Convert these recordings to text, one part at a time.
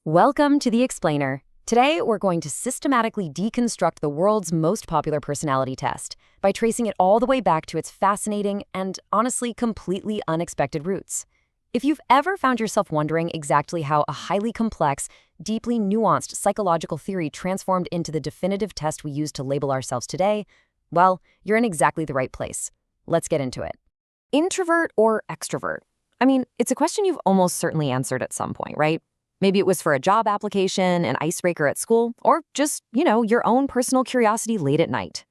Welcome to The Explainer. Today, we're going to systematically deconstruct the world's most popular personality test by tracing it all the way back to its fascinating and, honestly, completely unexpected roots. If you've ever found yourself wondering exactly how a highly complex, deeply nuanced psychological theory transformed into the definitive test we use to label ourselves today, well, you're in exactly the right place. Let's get into it. Introvert or extrovert? I mean, it's a question you've almost certainly answered at some point, right? Maybe it was for a job application, an icebreaker at school, or just, your own personal curiosity late at night.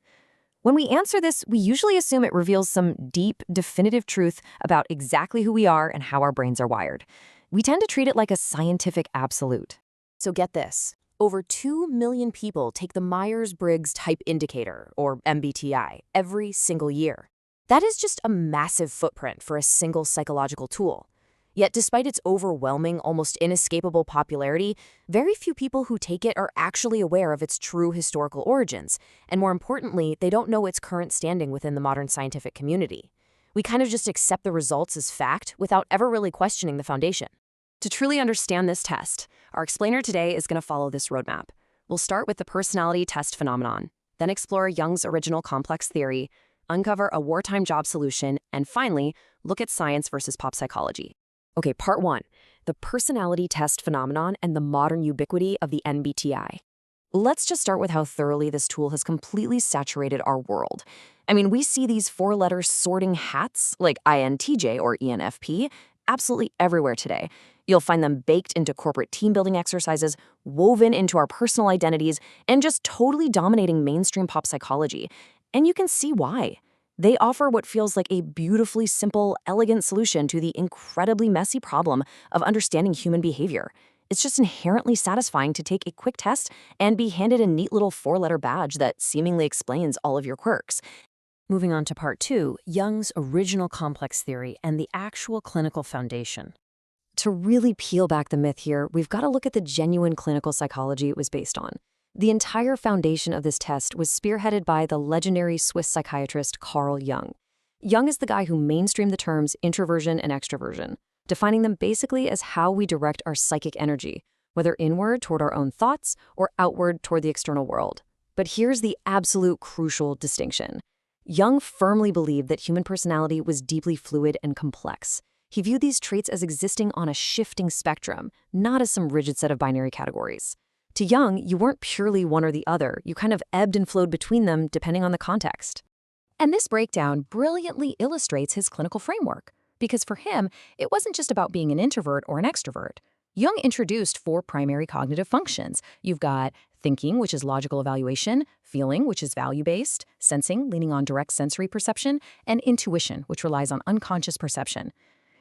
When we answer this, we usually assume it reveals some deep, definitive truth about exactly who we are and how our brains are wired. We tend to treat it like a scientific absolute. So get this. Over 2 million people take the Myers-Briggs Type Indicator, or MBTI, every single year. That is just a massive footprint for a single psychological tool. Yet despite its overwhelming, almost inescapable popularity, very few people who take it are actually aware of its true historical origins, and more importantly, they don't know its current standing within the modern scientific community. We kind of just accept the results as fact without ever really questioning the foundation. To truly understand this test, our explainer today is going to follow this roadmap. We'll start with the personality test phenomenon, then explore Jung's original complex theory, uncover a wartime job solution, and finally, look at science versus pop psychology. Okay, part 1, the personality test phenomenon and the modern ubiquity of the MBTI. Let's just start with how thoroughly this tool has completely saturated our world. I mean, we see these 4-letter sorting hats, like INTJ or ENFP, absolutely everywhere today. You'll find them baked into corporate team-building exercises, woven into our personal identities, and just totally dominating mainstream pop psychology. And you can see why. They offer what feels like a beautifully simple, elegant solution to the incredibly messy problem of understanding human behavior. It's just inherently satisfying to take a quick test and be handed a neat little 4-letter badge that seemingly explains all of your quirks. Moving on to part 2, Jung's original complex theory and the actual clinical foundation. To really peel back the myth here, we've got to look at the genuine clinical psychology it was based on. The entire foundation of this test was spearheaded by the legendary Swiss psychiatrist Carl Jung. Jung is the guy who mainstreamed the terms introversion and extroversion, defining them basically as how we direct our psychic energy, whether inward toward our own thoughts or outward toward the external world. But here's the absolute crucial distinction. Jung firmly believed that human personality was deeply fluid and complex. He viewed these traits as existing on a shifting spectrum, not as some rigid set of binary categories. To Jung, you weren't purely one or the other. You kind of ebbed and flowed between them depending on the context. And this breakdown brilliantly illustrates his clinical framework, because for him, it wasn't just about being an introvert or an extrovert. Jung introduced 4 primary cognitive functions. You've got thinking, which is logical evaluation, feeling, which is value-based, sensing, leaning on direct sensory perception, and intuition, which relies on unconscious perception.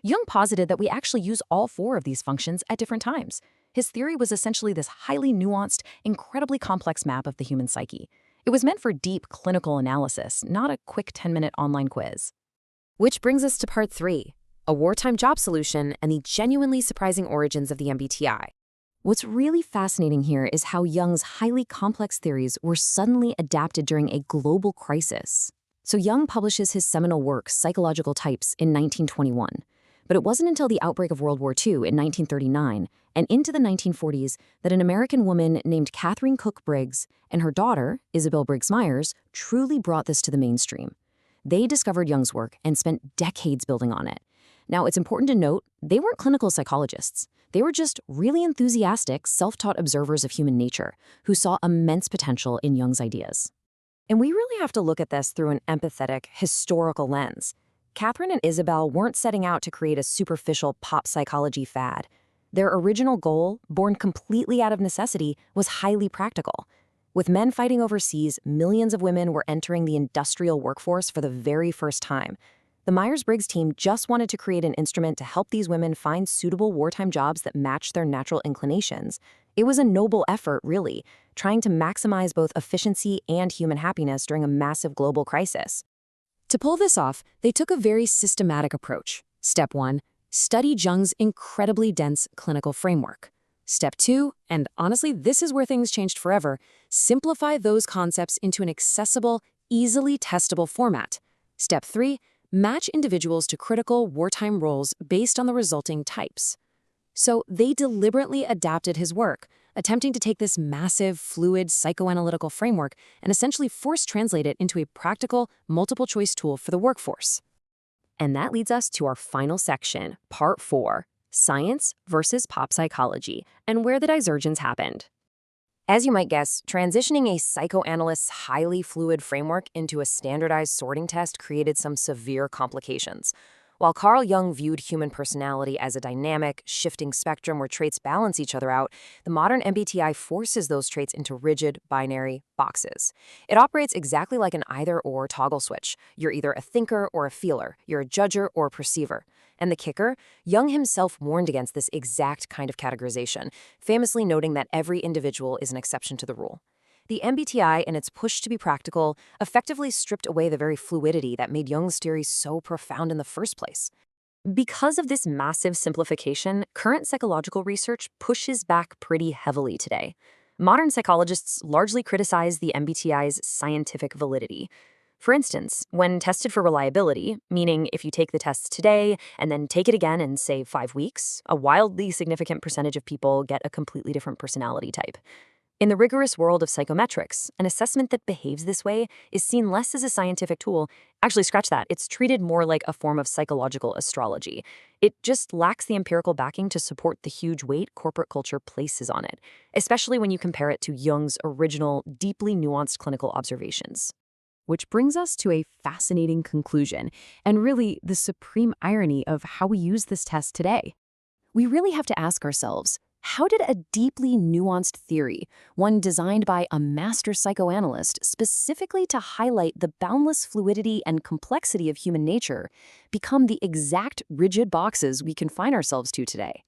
Jung posited that we actually use all 4 of these functions at different times. His theory was essentially this highly nuanced, incredibly complex map of the human psyche. It was meant for deep clinical analysis, not a quick 10-minute online quiz. Which brings us to part 3, a wartime job solution and the genuinely surprising origins of the MBTI. What's really fascinating here is how Jung's highly complex theories were suddenly adapted during a global crisis. So Jung publishes his seminal work, Psychological Types, in 1921. But it wasn't until the outbreak of World War II in 1939 and into the 1940s that an American woman named Catherine Cook Briggs and her daughter, Isabel Briggs Myers, truly brought this to the mainstream. They discovered Jung's work and spent decades building on it. Now, it's important to note, they weren't clinical psychologists. They were just really enthusiastic, self-taught observers of human nature who saw immense potential in Jung's ideas. And we really have to look at this through an empathetic, historical lens. Catherine and Isabel weren't setting out to create a superficial pop psychology fad. Their original goal, born completely out of necessity, was highly practical. With men fighting overseas, millions of women were entering the industrial workforce for the very first time. The Myers-Briggs team just wanted to create an instrument to help these women find suitable wartime jobs that matched their natural inclinations. It was a noble effort, really, trying to maximize both efficiency and human happiness during a massive global crisis. To pull this off, they took a very systematic approach. Step 1, study Jung's incredibly dense clinical framework. Step 2, and honestly, this is where things changed forever, simplify those concepts into an accessible, easily testable format. Step 3, match individuals to critical wartime roles based on the resulting types. So they deliberately adapted his work, attempting to take this massive, fluid psychoanalytical framework and essentially force translate it into a practical, multiple-choice tool for the workforce. And that leads us to our final section, Part 4, Science versus Pop Psychology, and where the divergence happened. As you might guess, transitioning a psychoanalyst's highly fluid framework into a standardized sorting test created some severe complications. While Carl Jung viewed human personality as a dynamic, shifting spectrum where traits balance each other out, the modern MBTI forces those traits into rigid, binary boxes. It operates exactly like an either-or toggle switch. You're either a thinker or a feeler, you're a judger or a perceiver. And the kicker? Jung himself warned against this exact kind of categorization, famously noting that every individual is an exception to the rule. The MBTI and its push to be practical effectively stripped away the very fluidity that made Jung's theory so profound in the first place. Because of this massive simplification, current psychological research pushes back pretty heavily today. Modern psychologists largely criticize the MBTI's scientific validity. For instance, when tested for reliability, meaning if you take the test today and then take it again in, say, 5 weeks, a wildly significant percentage of people get a completely different personality type. In the rigorous world of psychometrics, an assessment that behaves this way is seen less as a scientific tool. Actually, scratch that. It's treated more like a form of psychological astrology. It just lacks the empirical backing to support the huge weight corporate culture places on it, especially when you compare it to Jung's original, deeply nuanced clinical observations. Which brings us to a fascinating conclusion, and really the supreme irony of how we use this test today. We really have to ask ourselves, how did a deeply nuanced theory, one designed by a master psychoanalyst specifically to highlight the boundless fluidity and complexity of human nature, become the exact rigid boxes we confine ourselves to today?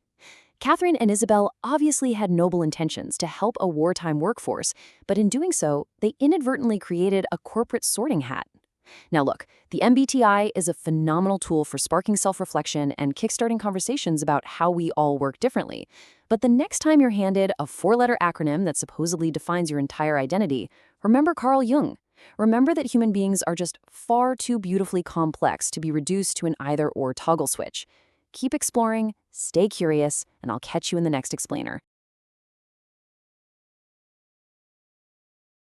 Catherine and Isabel obviously had noble intentions to help a wartime workforce, but in doing so, they inadvertently created a corporate sorting hat. Now look, the MBTI is a phenomenal tool for sparking self-reflection and kickstarting conversations about how we all work differently. But the next time you're handed a 4-letter acronym that supposedly defines your entire identity, remember Carl Jung. Remember that human beings are just far too beautifully complex to be reduced to an either-or toggle switch. Keep exploring, stay curious, and I'll catch you in the next explainer.